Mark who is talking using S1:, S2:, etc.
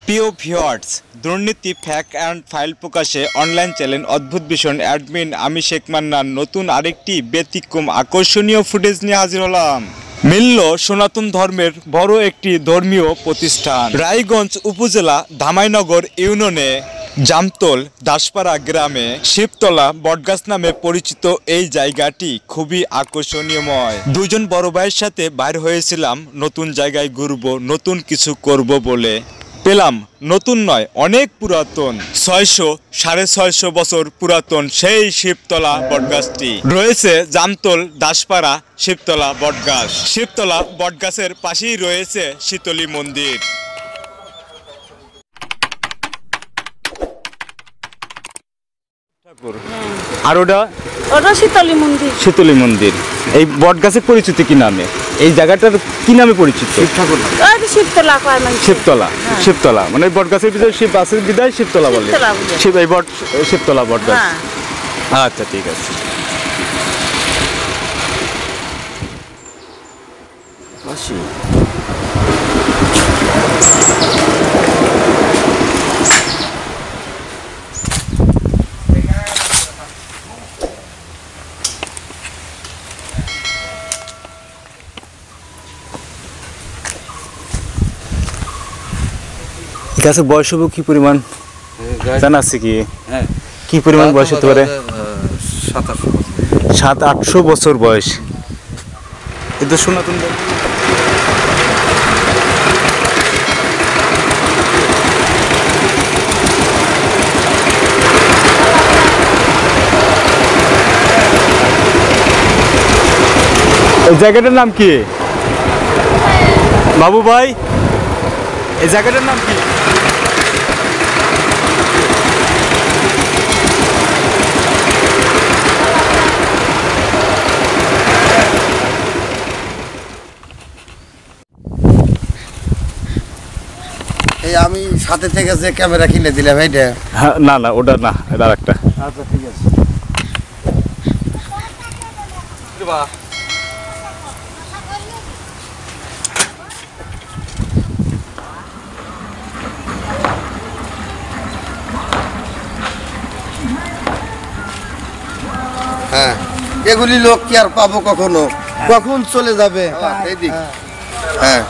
S1: প্রিয় ভিউয়ার্স, দুর্নীতি fact and file প্রকাশে অনলাইন চ্যানেল অদ্ভুত ভীষণ অ্যাডমিন আমি শেখ মান্নান নতুন আরেকটি ব্যতিক্রম আকর্ষণীয় ফুটেজ নিয়ে হাজির হলাম। মিলল সনাতন ধর্মের বড় একটি ধর্মীয় প্রতিষ্ঠান। রায়গঞ্জ উপজেলা ধামাইনগর ইউনিয়নে জামতল দাসপাড়া গ্রামে শিবতলা বটগাছ নামে পরিচিত এই জায়গাটি খুবই আকর্ষণীয়ময়। দুজন বড় ভাইয়ের সাথে বাইর হয়েছিলাম নতুন জায়গায় ঘুরবো, নতুন কিছু করব বলে। পেলাম নতুন নয়, অনেক পুরাতন, 600-650 বছর পুরাতন সেই শিবতলা বটগাছটি রয়েছে জামতল দাসপাড়া শিবতলা বটগাছ। শিবতলা বটগাছের পাশেই রয়েছে শীতলী মন্দির। আর ওটা শীতলী মন্দির। শীতলী মন্দির। এই বটগাছের পরিচিতি কি নামে? এই জায়গাটার কি নামে পরিচিত? শিবতলা। শিবতলা, শিবতলা মানে বটগাছের ভিতরে শিব আছে বিদায় শিবতলা বলে। শিব এই বট শিবতলা বটগাছ। আচ্ছা ঠিক আছে। গাছের বয়স হবে কি পরিমাণ জানা আছে কি? কি পরিমাণ বয়স হতে পারে? 700-800 বছর বয়স। এটা সনাতন এই জায়গাটার নাম কি বাবু ভাই? এই জায়গাটার নাম কি?
S2: এই আমি সাথে থেকে যে ক্যামেরা কিনে দিলাম এইটা?
S1: না না ওটা না, এটা আরেকটা।
S2: আচ্ছা ঠিক আছে। হ্যাঁ, এগুলি লোক কি আর পাবো কখনো? কখন চলে যাবে? হ্যাঁ